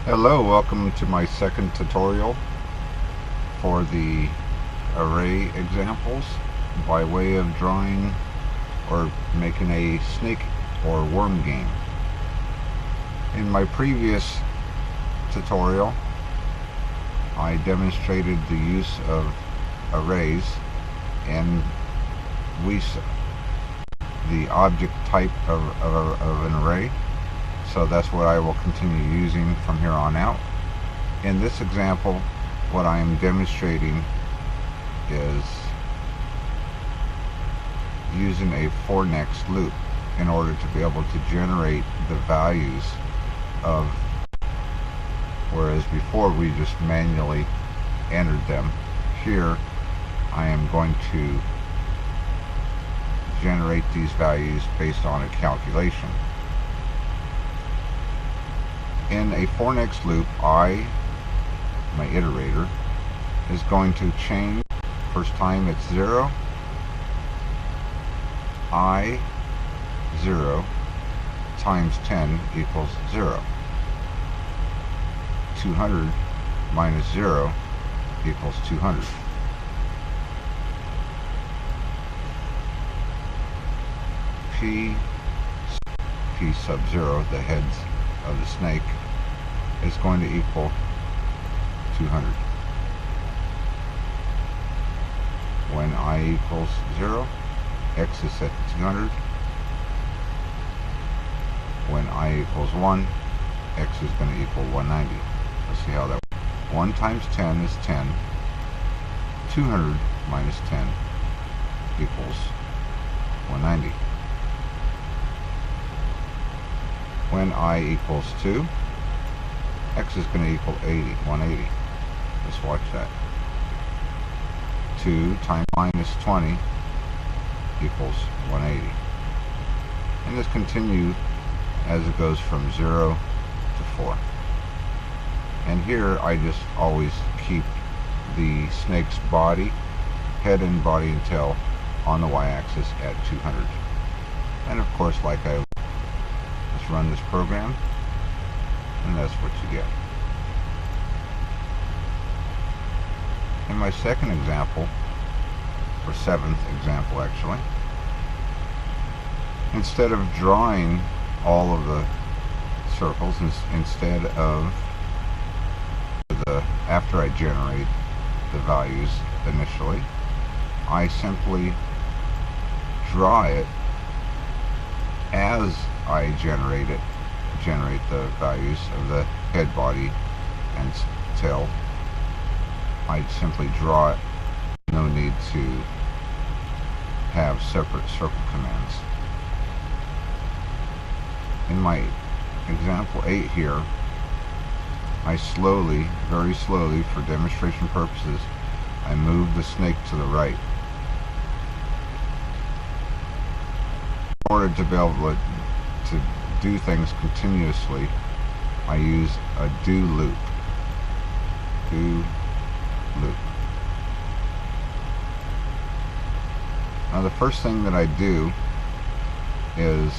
Hello, welcome to my second tutorial for the array examples by way of drawing or making a snake or worm game. In my previous tutorial, I demonstrated the use of arrays and the object type of an array. So that's what I will continue using from here on out. In this example, what I am demonstrating is using a for next loop in order to be able to generate the values of, whereas before we just manually entered them. Here I am going to generate these values based on a calculation. In a for next loop, my iterator, is going to change. First time it's 0, I 0 times 10 equals 0. 200 minus 0 equals 200. P sub 0, the heads of the snake, is going to equal 200. When I equals 0, x is set to 200. When I equals 1, x is going to equal 190. Let's see how that works. 1 times 10 is 10. 200 minus 10 equals 190. When I equals 2, x is going to equal 180. Let's watch that. 2 times minus 20 equals 180. And this continues as it goes from 0 to 4. And here I just always keep the snake's body, head and body and tail on the y-axis at 200. And of course, like I just run this program, and that's what you get. In my second example, or seventh example actually, instead of drawing all of the circles, instead of after I generate the values initially, I simply draw it as I generate the values of the head, body, and tail. I simply draw it. No need to have separate circle commands. In my example 8 here, I slowly, very slowly, for demonstration purposes, I move the snake to the right. In order to be able to do things continuously, I use a do loop. Do loop. Now the first thing that I do is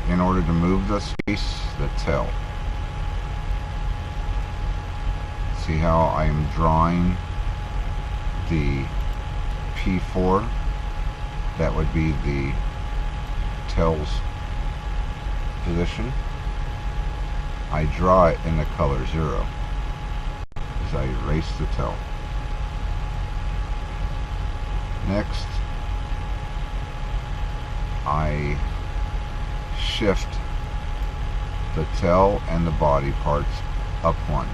in order to move the space, the tail. See how I'm drawing the P4? That would be the tail's position. I draw it in the color 0 as I erase the tail. Next, I shift the tail and the body parts up 1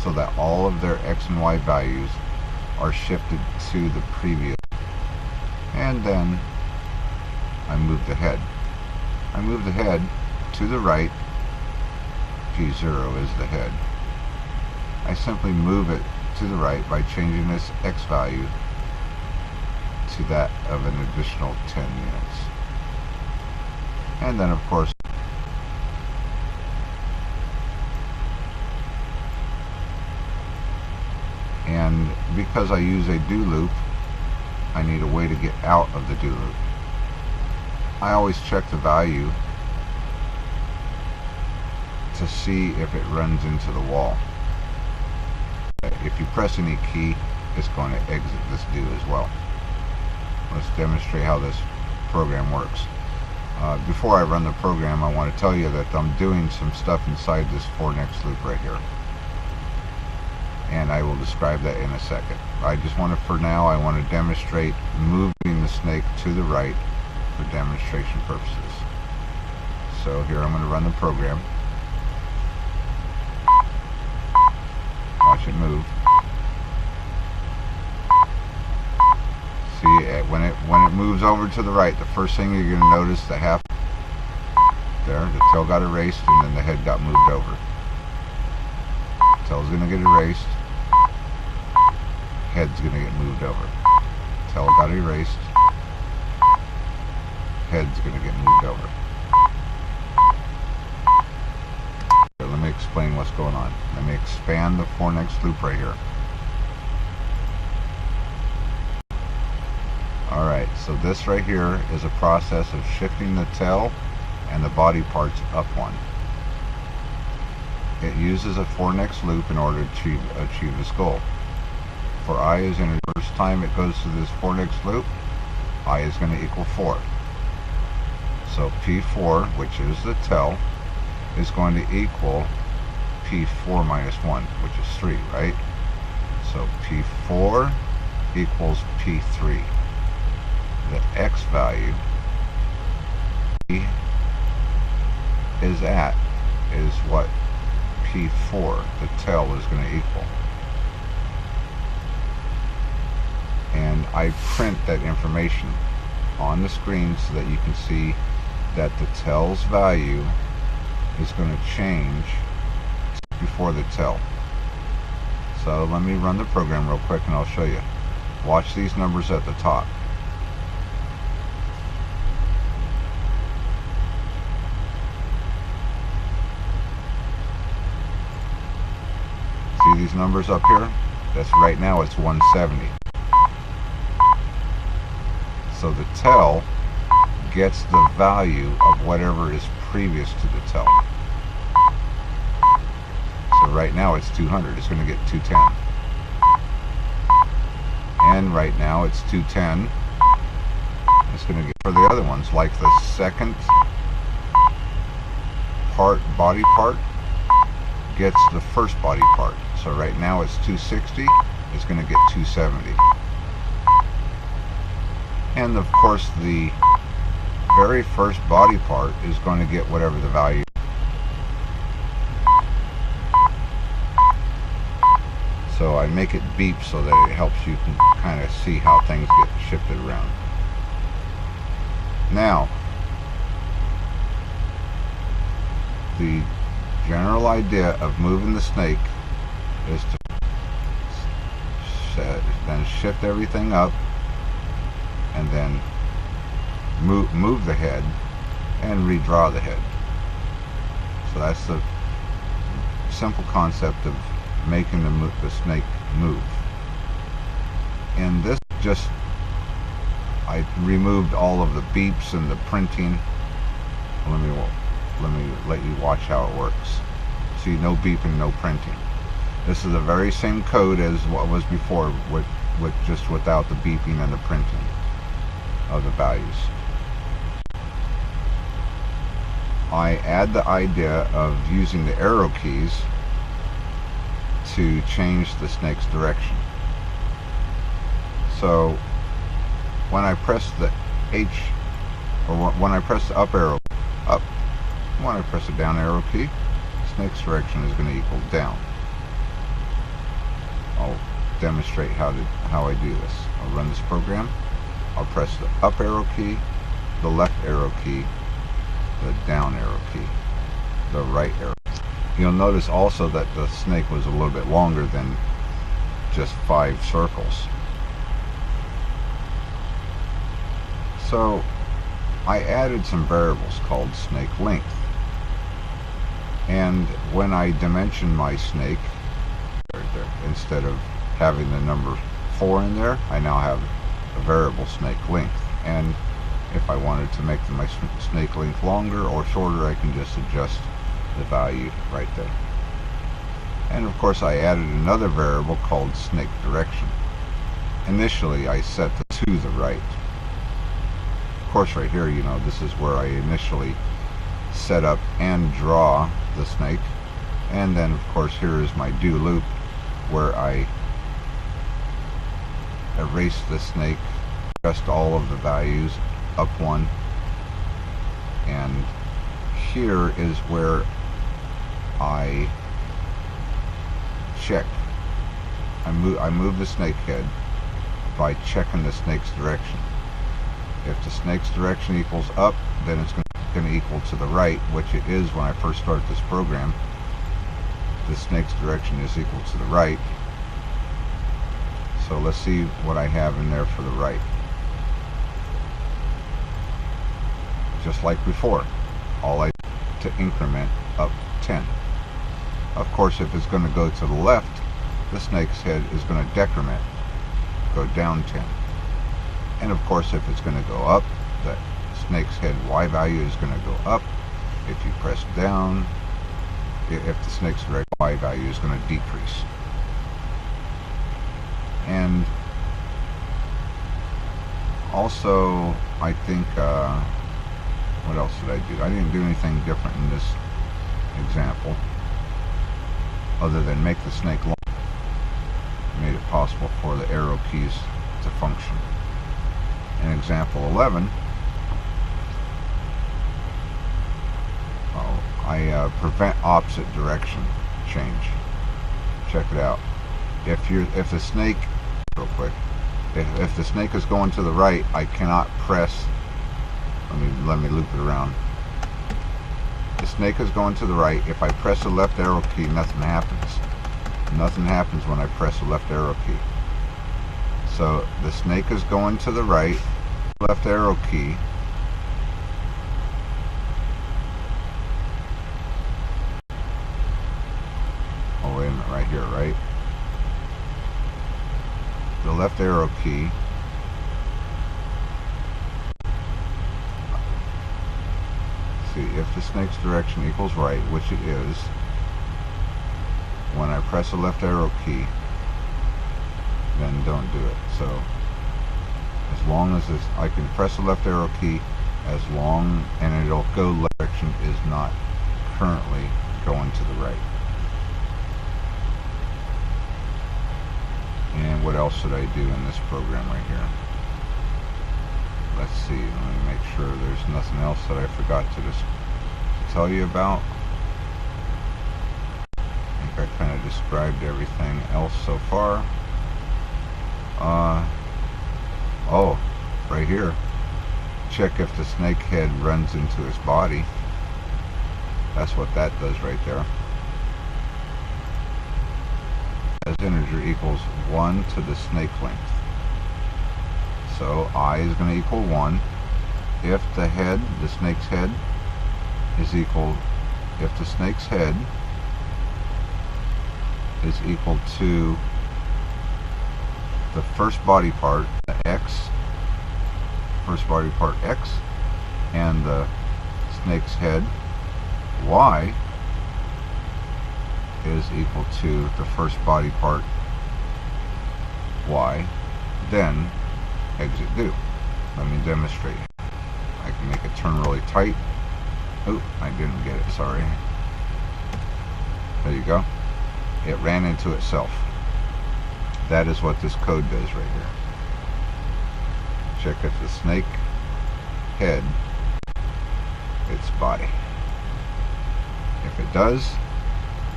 so that all of their x and y values are shifted to the previous. And then I move the head. I move the head to the right. P0 is the head. I simply move it to the right by changing this x value to that of an additional 10 units. And then of course and because I use a do loop, I need a way to get out of the do loop. I always check the value to see if it runs into the wall. If you press any key, it's going to exit this do as well. Let's demonstrate how this program works. Before I run the program, I want to tell you that I'm doing some stuff inside this for next loop right here, and I will describe that in a second. I just want to, for now, I want to demonstrate moving the snake to the right for demonstration purposes. So here I'm going to run the program. Watch it move. See, when it moves over to the right, the first thing you're going to notice, the half there, the tail got erased, and then the head got moved over. Tail's going to get erased, head's going to get moved over. Tail got erased, head's going to get moved over. So let me explain what's going on. Let me expand the for next loop right here. Alright, so this right here is a process of shifting the tail and the body parts up one. It uses a for next loop in order to achieve this goal. For I is in the first time it goes through this for next loop, I is going to equal 4. So P4, which is the tail, is going to equal P4 minus 1, which is 3, right? So P4 equals P3. The X value is what P4, the tail, is going to equal. And I print that information on the screen so that you can see that the tail's value is going to change before the tail. So let me run the program real quick and I'll show you. Watch these numbers at the top. See these numbers up here? That's right now it's 170. So the tail gets the value of whatever is previous to the tail. So right now it's 200. It's going to get 210. And right now it's 210. It's going to get, for the other ones, like the second part, body part, gets the first body part. So right now it's 260. It's going to get 270. And of course the very first body part is going to get whatever the value. So I make it beep so that it helps you kind of see how things get shifted around. Now, the general idea of moving the snake is to then shift everything up and then move the head and redraw the head. So that's the simple concept of making the snake move. And this just, I removed all of the beeps and the printing. Let me let you watch how it works. See, no beeping, no printing. This is the very same code as what was before, with just without the beeping and the printing of the values. I add the idea of using the arrow keys to change the snake's direction. So when I press the H, or when I press the up arrow up, when I press the down arrow key, the snake's direction is going to equal down. I'll demonstrate how I do this. I'll run this program. I'll press the up arrow key, the left arrow key, the down arrow key, the right arrow. You'll notice also that the snake was a little bit longer than just 5 circles. So I added some variables called snake length. And when I dimension my snake, instead of having the number 4 in there, I now have a variable snake length. And if I wanted to make my snake length longer or shorter, I can just adjust the value right there. And of course I added another variable called snake direction. Initially I set to the right. Of course right here, you know, this is where I initially set up and draw the snake. And then of course here is my do loop where I erase the snake, adjust all of the values up one, and here is where I check. I move the snake head by checking the snake's direction. If the snake's direction equals up, then it's going to equal to the right, which it is when I first start this program. The snake's direction is equal to the right. So let's see what I have in there for the right. Just like before, all I do to increment up 10. Of course, if it's going to go to the left, the snake's head is going to decrement, go down 10. And of course, if it's going to go up, the snake's head Y value is going to go up. If you press down, if the snake's direct Y value is going to decrease. And also, I think, what else did I do? I didn't do anything different in this example other than make the snake long. Made it possible for the arrow keys to function. In example 11, I prevent opposite direction change. Check it out. If the snake, real quick, if the snake is going to the right, I cannot press. Let me loop it around. The snake is going to the right. If I press the left arrow key, nothing happens. Nothing happens when I press the left arrow key. So the snake is going to the right, left arrow key. Oh, wait a minute, right here, right? The left arrow key. See, if the snake's direction equals right, which it is, when I press the left arrow key, then don't do it. So as long as I can press the left arrow key, as long, and it'll go left direction is not currently going to the right. And what else should I do in this program right here? Let's see, let me make sure there's nothing else that I forgot to just tell you about. I think I kind of described everything else so far. Oh, right here. Check if the snake head runs into his body. That's what that does right there. As integer equals 1 to the snake length. So I is going to equal 1 if the head, the snake's head, is equal, if the snake's head is equal to the first body part, the X, first body part X, and the snake's head, Y, is equal to the first body part, Y, then exit do. Let me demonstrate. I can make it turn really tight. Oh, I didn't get it, sorry. There you go. It ran into itself. That is what this code does right here. Check if the snake head its body. If it does,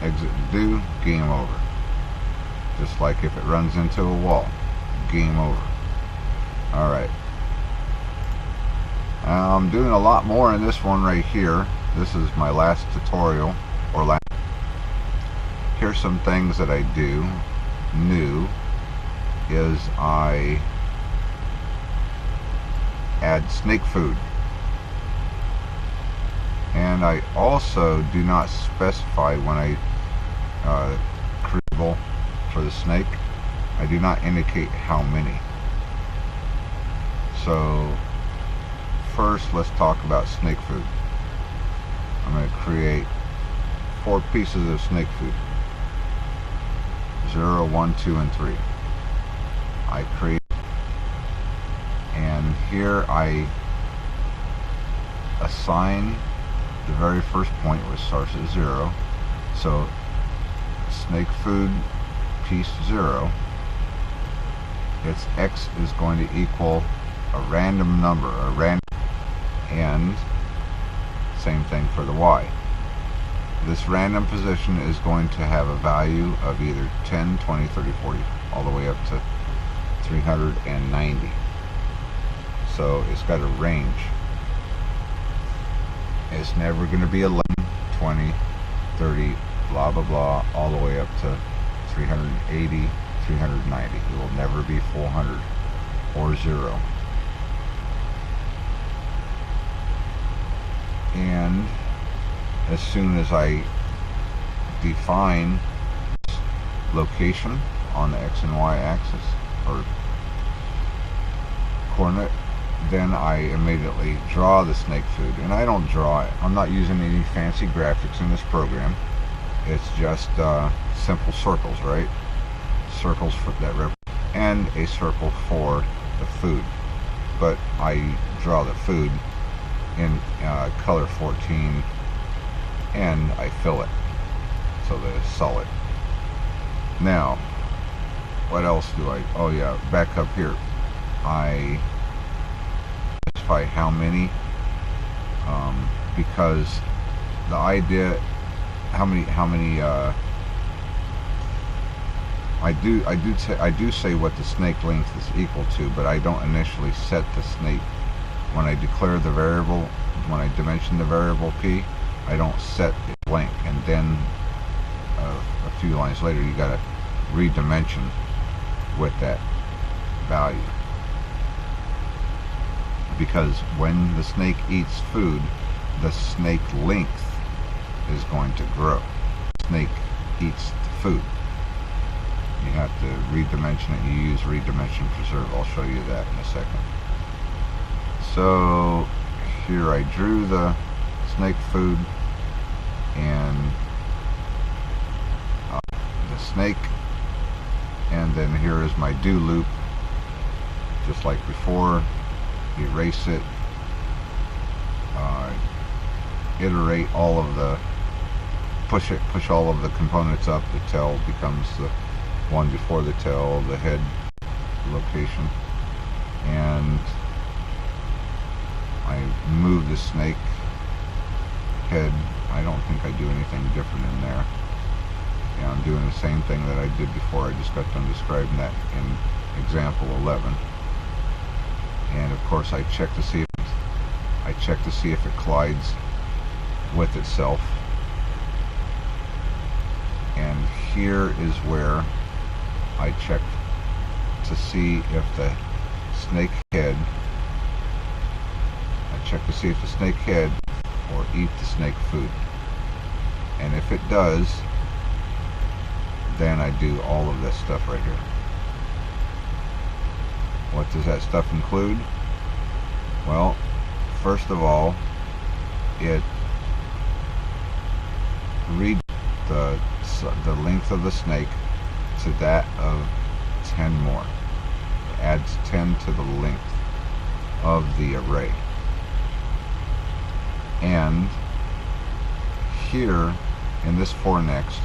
exit do, game over. Just like if it runs into a wall, game over. Alright. I'm doing a lot more in this one right here. This is my last tutorial, or last. Here's some things that I do new is I add snake food, and I also do not specify when I create for the snake. I do not indicate how many. So first let's talk about snake food. I'm going to create 4 pieces of snake food. 0, 1, 2, and 3. I create, and here I assign the very first point, which starts at 0. So snake food piece 0, its x is going to equal a random number, and same thing for the y. This random position is going to have a value of either 10, 20, 30, 40, all the way up to 390. So it's got a range. It's never going to be 11, 20, 30, blah blah blah, all the way up to 380, 390. It will never be 400 or 0. And as soon as I define location on the x and y axis or coordinate, then I immediately draw the snake food. And I don't draw it. I'm not using any fancy graphics in this program. It's just simple circles, right? Circles for that represent, and a circle for the food. But I draw the food in color 14, and I fill it so that it's solid. Now, what else do I? Oh yeah, back up here. I specify how many, because the idea, how many. I do say what the snake length is equal to, but I don't initially set the snake. When I declare the variable, when I dimension the variable p, I don't set its length, and then a few lines later you got to redimension with that value, because when the snake eats food, the snake length is going to grow. The snake eats the food. You have to redimension it. You use redimension preserve. I'll show you that in a second. So here I drew the snake food and the snake, and then here is my do loop, just like before. Erase it, iterate all of the, push all of the components up. The tail becomes the one before the tail, the head location, and I move the snake head. I don't think I do anything different in there. Yeah, I'm doing the same thing that I did before. I just got done describing that in example 11. And of course I check to see if it collides with itself. And here is where I check to see if the snake head, or eat the snake food. And if it does, then I do all of this stuff right here. What does that stuff include? Well, first of all, it reads the length of the snake to that of 10 more. It adds 10 to the length of the array. And here in this for next,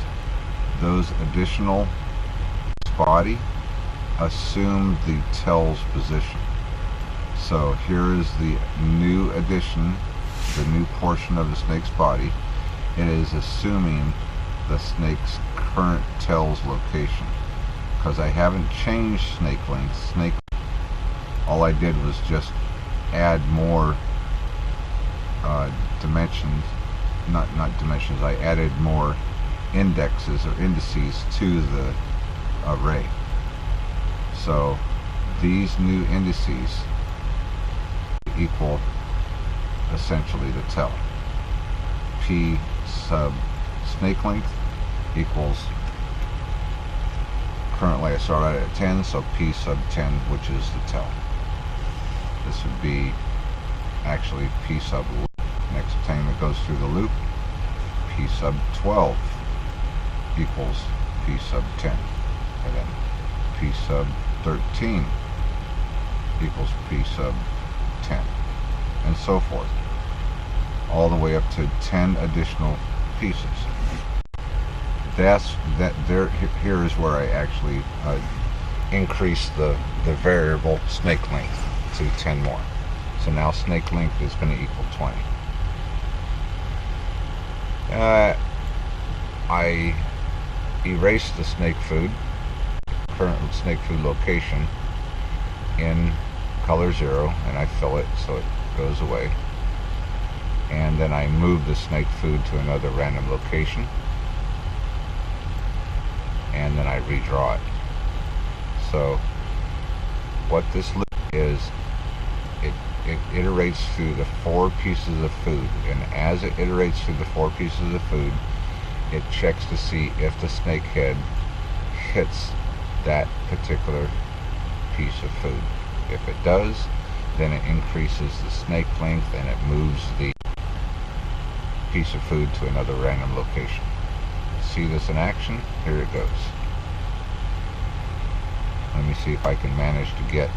those additional body assume the tail's position. So here is the new addition, the new portion of the snake's body. It is assuming the snake's current tail's location, because I haven't changed snake length. All I did was just add more dimensions, not dimensions. I added more indexes or indices to the array. So these new indices equal essentially the tail. P sub snake length equals, currently I started at 10, so P sub 10, which is the tail. This would be actually P sub loop. Next time it goes through the loop, P sub 12 equals P sub 10. And then P sub 13 equals P sub 10. And so forth. All the way up to 10 additional pieces. Here is where I actually increase the variable snake length to 10 more. So now snake length is going to equal 20. I erase the snake food, current snake food location, in color 0, and I fill it so it goes away. And then I move the snake food to another random location, and then I redraw it. So what this loop is, it iterates through the 4 pieces of food, and as it iterates through the 4 pieces of food, it checks to see if the snake head hits that particular piece of food. If it does, then it increases the snake length and it moves the piece of food to another random location. See this in action? Here it goes. Let me see if I can manage to get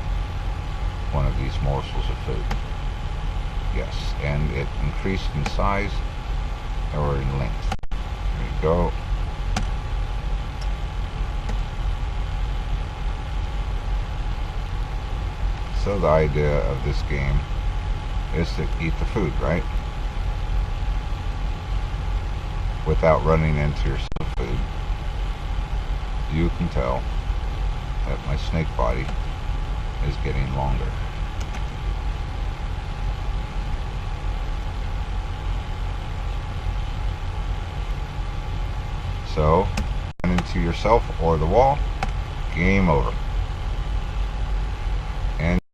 one of these morsels of food. Yes, and it increased in size or in length. There you go. So the idea of this game is to eat the food, right? Without running into your food. You can tell that my snake body is getting longer. So, run into yourself or the wall, game over.